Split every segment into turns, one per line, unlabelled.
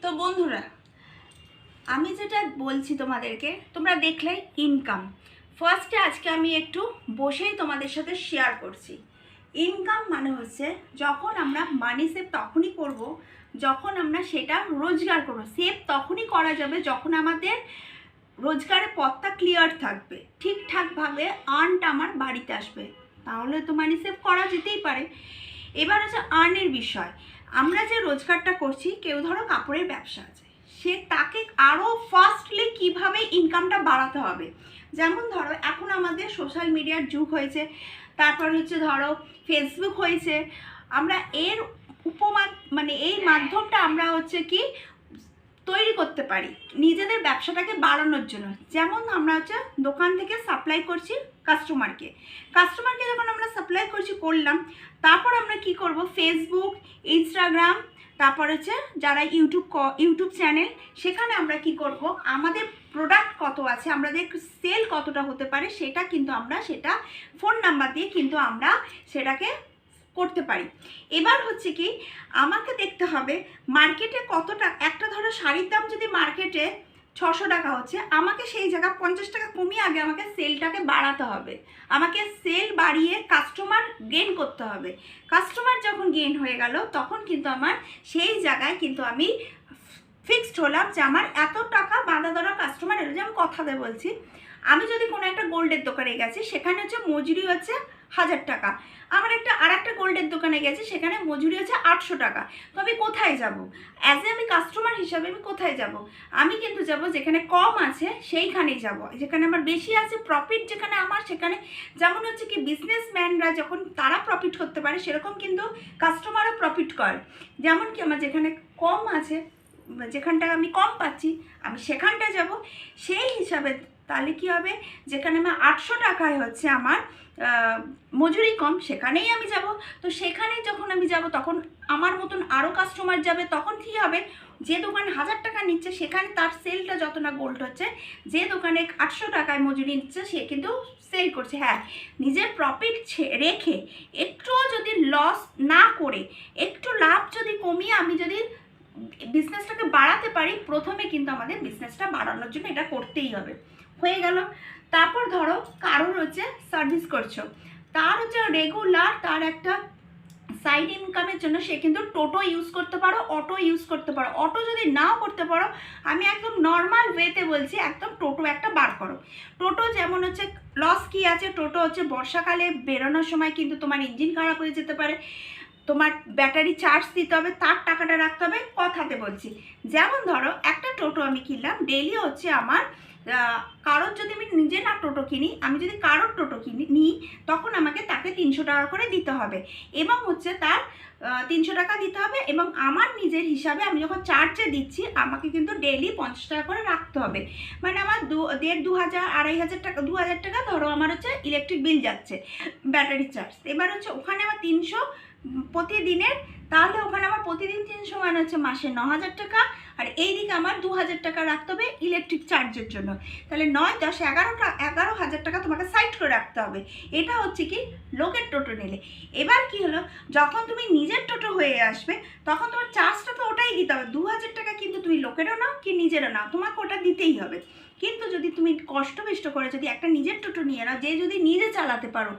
তো বন্ধুরা, আমি যেটা বলছি তোমাদেরকে, তোমরা দেখলে ইনকাম। ফার্স্টে আজকে আমি একটু বসেই তোমাদের সাথে শেয়ার করছি। ইনকাম মানে হচ্ছে যখন আমরা মানি সেভ তখনই করব যখন আমরা সেটা রোজগার করবো। সেভ তখনই করা যাবে যখন আমাদের রোজগারের পথটা ক্লিয়ার থাকবে, ঠিকঠাকভাবে আর্নটা আমার বাড়িতে আসবে, তাহলে তো মানি সেভ করা যেতেই পারে। এবার হচ্ছে আর্নের বিষয়। আমরা যে রোজগারটা করছি, কেউ ধরো কাপড়ের ব্যবসা আছে, সে তাকে আরও ফাস্টলি কিভাবে ইনকামটা বাড়াতে হবে। যেমন ধরো এখন আমাদের সোশ্যাল মিডিয়ার যুগ হয়েছে, তারপর হচ্ছে ধরো ফেসবুক হয়েছে। আমরা এর মানে এই মাধ্যমটা আমরা হচ্ছে কি তৈরি করতে পারি নিজেদের ব্যবসাটাকে বাড়ানোর জন্য। যেমন আমরা হচ্ছে দোকান থেকে সাপ্লাই করছি কাস্টমারকে যখন আমরা সাপ্লাই করলাম, তারপর আমরা কি করব, ফেসবুক, ইনস্টাগ্রাম, তারপর হচ্ছে যারা ইউটিউব চ্যানেল, সেখানে আমরা কি করব, আমাদের প্রোডাক্ট কত আছে, আমাদের সেল কতটা হতে পারে, সেটা কিন্তু আমরা সেটা ফোন নাম্বার দিয়ে কিন্তু আমরা সেটাকে করতে পারি। এবার হচ্ছে কি, আমাকে দেখতে হবে মার্কেটে কতটা, একটা ধরো শাড়ির দাম যদি মার্কেটে 600 টাকা হচ্ছে, আমাকে সেই জায়গা 50 টাকা কমিয়ে আগে আমাকে সেলটাকে বাড়াতে হবে। আমাকে সেল বাড়িয়ে কাস্টমার গেইন করতে হবে। কাস্টমার যখন গেইন হয়ে গেল, তখন কিন্তু আমার সেই জায়গায় কিন্তু আমি ফিক্সড হলাম যে আমার এত টাকা বাঁধা ধরা কাস্টমার এলো। যেমন কথাতে বলছি, আমি যদি কোনো একটা গোল্ডের দোকানে গেছি, সেখানে হচ্ছে মজুরি হচ্ছে 1000 টাকা। আমার আরেকটা গোল্ডের দোকানে গেছি, সেখানে মজুরি হচ্ছে 800 টাকা। তো আমি কোথায় যাব? আমি কাস্টমার হিসাবে আমি কোথায় যাব? আমি কিন্তু যাব যেখানে কম আছে সেইখানেই যাব, যেখানে আমার বেশি আছে প্রফিট, যেখানে আমার সেখানে। যেমন হচ্ছে কি, বিজনেসম্যানরা যখন তারা প্রফিট করতে পারে, সেরকম কিন্তু কাস্টমারও প্রফিট করে। যেমন কি, আমার যেখানে কম আছে, যেখানটা আমি কম পাচ্ছি, আমি সেখানটায় যাব। সেই হিসাবে তাহলে কি হবে, যেখানে আমার 800 টাকায় হচ্ছে আমার মজুরি কম, সেখানেই আমি যাব। তো সেখানে যখন আমি যাব, তখন আমার মতন আরও কাস্টমার যাবে। তখন কী হবে, যে দোকান 1000 টাকা নিচ্ছে, সেখানে তার সেলটা যত না গোল্ড হচ্ছে, যে দোকানে 800 টাকায় মজুরি নিচ্ছে, সে কিন্তু সেল করছে। হ্যাঁ, নিজের প্রফিট রেখে, একটুও যদি লস না করে, একটু লাভ যদি কমিয়ে আমি যদি বিজনেসটাকে বাড়াতে পারি, প্রথমে কিন্তু আমাদের বিজনেসটা বাড়ানোর জন্য এটা করতেই হবে। হয়ে গেল। তারপর ধরো কারোর হচ্ছে সার্ভিস করছো, তার হচ্ছে রেগুলার তার একটা সাইড ইনকামের জন্য সে কিন্তু টোটো ইউজ করতে পারো, অটো ইউজ করতে পারো। অটো যদি নাও করতে পারো, আমি একদম নর্মাল ওয়েতে বলছি, একদম টোটো একটা বার করো। টোটো যেমন হচ্ছে লস কি আছে, টোটো হচ্ছে বর্ষাকালে বেরোনোর সময় কিন্তু তোমার ইঞ্জিন খারাপ হয়ে যেতে পারে, তোমার ব্যাটারি চার্জ দিতে হবে, তার টাকাটা রাখতে হবে। কথাতে বলছি, যেমন ধরো একটা টোটো আমি কিনলাম, ডেইলি হচ্ছে আমার কারোর, যদি আমি নিজে না টোটো কিনি, আমি যদি কারোর টোটো নিই, তখন আমাকে তাকে 300 টাকা করে দিতে হবে, এবং হচ্ছে তার 300 টাকা দিতে হবে। এবং আমার নিজের হিসাবে আমি যখন চার্জে দিচ্ছি, আমাকে কিন্তু ডেইলি 50 টাকা করে রাখতে হবে। মানে আমার 2000, 2500 টাকা, 2000 টাকা ধরো আমার হচ্ছে ইলেকট্রিক বিল যাচ্ছে, ব্যাটারি চার্জ। এবার হচ্ছে ওখানে আমার 300 প্রতিদিনের, তাহলে ওখানে আমার প্রতিদিন 300 মানে হচ্ছে মাসে 9000 টাকা। আর এইদিকে আমার 2000 টাকা রাখতে হবে ইলেকট্রিক চার্জের জন্য। তাহলে 9, 10, 11,000 টাকা তোমাকে সাইড করে রাখতে হবে। এটা হচ্ছে কি লোকের টোটো নিলে। এবার কি হলো, যখন তুমি নিজের টোটো হয়ে আসবে, তখন তোমার চার্জটা তো ওটাই দিতে হবে। 2000 টাকা কিন্তু তুমি লোকেরও নাও কি নিজেরও নাও, তোমাকে ওটা দিতেই হবে। কিন্তু যদি তুমি কষ্ট করে যদি একটা নিজের টোটো নিয়ে নাও, যে যদি নিজে চালাতে পারো,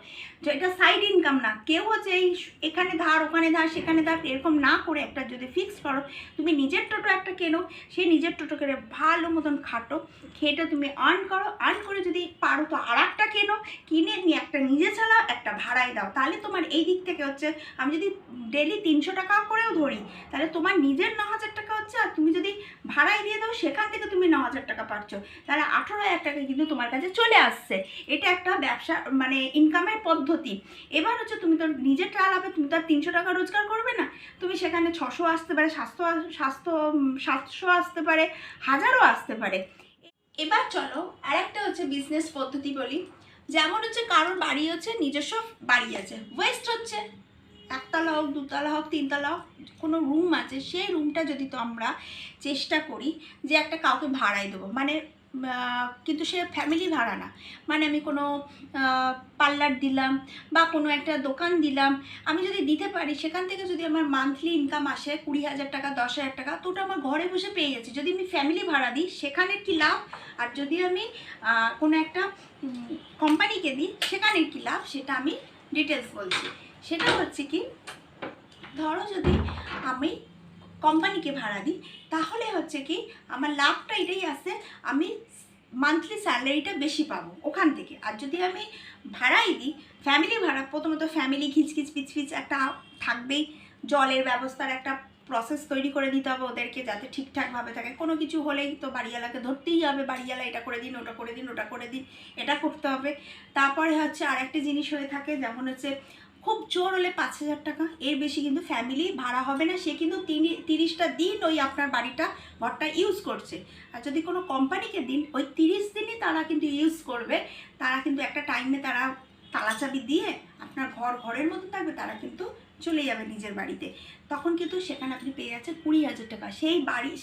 যে এটা সাইড ইনকাম না, কেউ হচ্ছে এই এখানে ধার ওখানে ধার সেখানে ধার এরকম না করে, একটা যদি ফিক্স করো, তুমি নিজের টোটো একটা কেনো, সেই নিজের টোটো করে ভালো মতন খাটো, খেটে তুমি আর্ন করো। আর্ন করে যদি পারো তো আর একটা কেনো, কিনে নিয়ে একটা নিজে চালাও, একটা ভাড়ায় দাও। তাহলে তোমার এই দিক থেকে হচ্ছে, আমি যদি ডেলি 300 টাকা করেও ধরি, তাহলে তোমার নিজের 9000 টাকা হচ্ছে, আর তুমি যদি ভাড়ায় দিয়ে দাও, সেখান থেকে তুমি 9000 টাকা পাচ্ছ, তাহলে 18,000 টাকা কিন্তু তোমার কাছে চলে আসছে। এটা একটা ব্যবসা মানে ইনকামের পদ্ধতি। এবার হচ্ছে তুমি তো নিজে চালাবে, তুমি তো আর 300 টাকা রোজগার করবে না, তুমি সেখানে 600 আসতে পারে, 700 আসতে পারে, 1000ও আসতে পারে। এবার চলো আরেকটা হচ্ছে বিজনেস পদ্ধতি বলি। যেমন হচ্ছে কারোর বাড়ি হচ্ছে, নিজস্ব বাড়ি আছে, ওয়েস্ট হচ্ছে, একতলা হোক, দুতলা হোক, তিনতলা হোক, কোনো রুম আছে, সেই রুমটা যদি তো আমরা চেষ্টা করি যে একটা কাউকে ভাড়ায় দেবো, মানে কিন্তু সে ফ্যামিলি ভাড়া না, মানে আমি কোনো পার্লার দিলাম বা কোনো একটা দোকান দিলাম, আমি যদি দিতে পারি সেখান থেকে যদি আমার মান্থলি ইনকাম আসে 20,000 টাকা 10,000 টাকা, তো ওটা আমার ঘরে বসে পেয়ে যাচ্ছি। যদি আমি ফ্যামিলি ভাড়া দিই সেখানের কি লাভ, আর যদি আমি কোনো একটা কোম্পানিকে দিই সেখানের কি লাভ, সেটা আমি ডিটেলস বলছি। সেটা হচ্ছে কি, ধরো যদি আমি কোম্পানিকে ভাড়া দিই তাহলে হচ্ছে কি আমার লাভটা এটাই আসে, আমি মান্থলি স্যালারিটা বেশি পাবো ওখান থেকে। আর যদি আমি ভাড়াই দিই, ফ্যামিলি ভাড়া, প্রথমত ফ্যামিলি খিচখিচ পিচপিচ একটা থাকবেই, জলের ব্যবস্থার একটা প্রসেস তৈরি করে দিতে হবে ওদেরকে যাতে ঠিকঠাকভাবে থাকে। কোনো কিছু হলেই তো বাড়িওয়ালাকে ধরতেই হবে, বাড়িওয়ালা এটা করে দিন, ওটা করে দিন, ওটা করে দিন, এটা করতে হবে। তারপরে হচ্ছে আর একটা জিনিস হয়ে থাকে, যেমন হচ্ছে খুব জোর হলে 5,000 টাকা, এর বেশি কিন্তু ফ্যামিলি ভাড়া হবে না। সে কিন্তু 30টা দিন ওই আপনার বাড়িটা ঘরটা ইউজ করছে। আর যদি কোনো কোম্পানিকে দিন, ওই 30 দিনই তারা কিন্তু ইউজ করবে। তারা কিন্তু একটা টাইমে তারা তালা চাবি দিয়ে আপনার ঘরের মতো থাকবে, তারা কিন্তু চলে যাবে নিজের বাড়িতে। তখন কিন্তু সেখানে আপনি পেয়ে যাচ্ছেন 20,000 টাকা।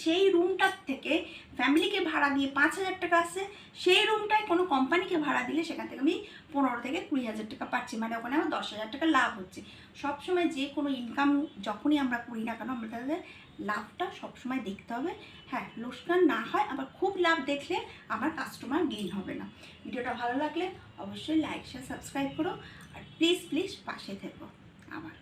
সেই রুমটার থেকে ফ্যামিলিকে ভাড়া দিয়ে 5,000 টাকা আসছে, সেই রুমটায় কোনো কোম্পানিকে ভাড়া দিলে সেখান থেকে আমি 15 থেকে 20,000 টাকা পাচ্ছি, মানে ওখানে আমার 10,000 টাকা লাভ হচ্ছে। সবসময় যে কোনো ইনকাম যখনই আমরা করি না কেন, আমরা তাদের লাভটা সবসময় দেখতে হবে। হ্যাঁ, লোকসান না হয়, আবার খুব লাভ দেখলে আমার কাস্টমার গেইন হবে না। ভিডিওটা ভালো লাগলে অবশ্যই লাইক শেয়ার সাবস্ক্রাইব করো, আর প্লিজ পাশে থেকো আমার।